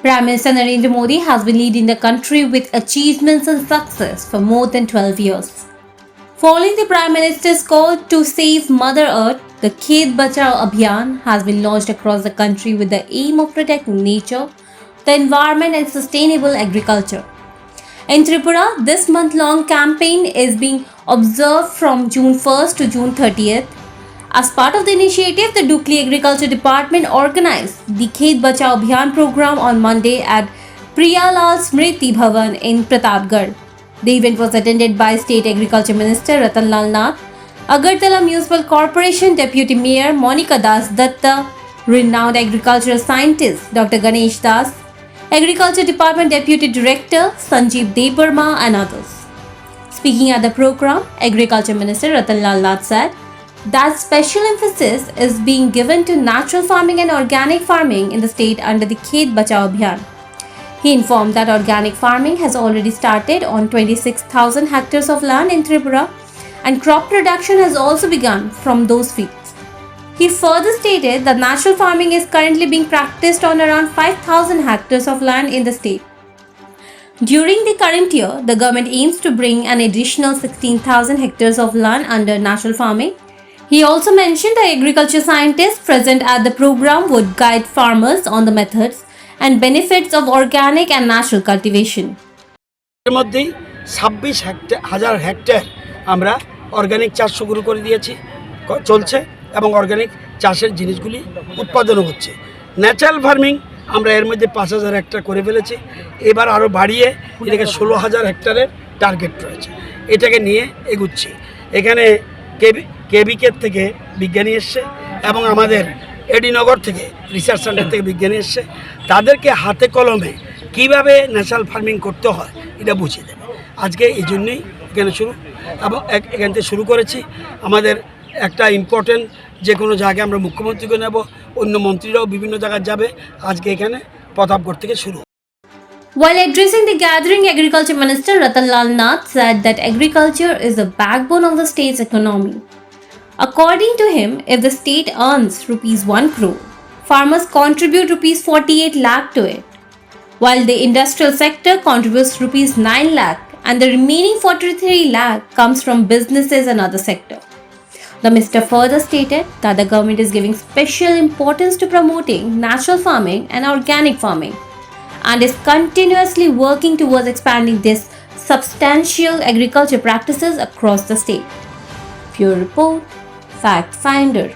Prime Minister Narendra Modi has been leading the country with achievements and success for more than 12 years. Following the Prime Minister's call to save Mother Earth, the Khet Bachao Abhiyan has been launched across the country with the aim of protecting nature, the environment and sustainable agriculture. In Tripura, this month-long campaign is being observed from June 1st to June 30th. As part of the initiative, the Dukli Agriculture Department organized the Khet Bachao Abhiyan program on Monday at Priyalal Smriti Bhavan in Pratapgarh. The event was attended by State Agriculture Minister Ratan Lal Nath, Agartala Municipal Corporation Deputy Mayor Monica Das Datta, renowned agricultural scientist Dr. Ganesh Das, Agriculture Department Deputy Director Sanjeev Debarma and others. Speaking at the program, Agriculture Minister Ratan Lal Nath said that special emphasis is being given to natural farming and organic farming in the state under the Khet Bachao Abhiyan. He informed that organic farming has already started on 26,000 hectares of land in Tripura and crop production has also begun from those fields. He further stated that natural farming is currently being practiced on around 5,000 hectares of land in the state. During the current year, the government aims to bring an additional 16,000 hectares of land under natural farming. He also mentioned the agriculture scientists present at the program would guide farmers on the methods and benefits of organic and natural cultivation. এর মধ্যে 26,000 hectare আমরা organic চাষ শুরু করে দিয়েছি চলছে এবং organic চাষের জিনিসগুলি উৎপাদন হচ্ছে। ন্যাচারাল ফার্মিং আমরা এর মধ্যে 5,000 হেক্টর করে ফেলেছি। এবার আরো বাড়িয়ে এটাকে 16,000 হেক্টরের টার্গেট রয়েছে। এটাকে নিয়ে এগুচ্ছি। এখানে কেবিকে থেকে বিজ্ঞানী এসেছে এবং আমাদের এডিনগর থেকে রিসার্চ সেন্টার থেকে বিজ্ঞানী এসেছে। তাদেরকে হাতে কলমে কিভাবে ন্যাচারাল ফার্মিং করতে হয় এটা বুঝিয়ে দেবে। আজকে এই জন্যই এখানে শুরু এবং এখান থেকে শুরু করেছি। আমাদের একটা ইম্পর্টেন্ট যে কোনো জায়গায় আমরা মুখ্যমন্ত্রীকে নেব, অন্য মন্ত্রীরাও বিভিন্ন জায়গায় যাবে। আজকে এখানে প্রতাপগড় থেকে শুরু। While addressing the gathering, Agriculture Minister Ratan Lal Nath said that agriculture is the backbone of the state's economy. According to him, if the state earns rupees 1 crore, farmers contribute rupees 48 lakh to it, while the industrial sector contributes rupees 9 lakh and the remaining 43 lakh comes from businesses and other sector. The minister further stated that the government is giving special importance to promoting natural farming and organic farming and is continuously working towards expanding these substantial agriculture practices across the state. Pure Report, Fact Finder.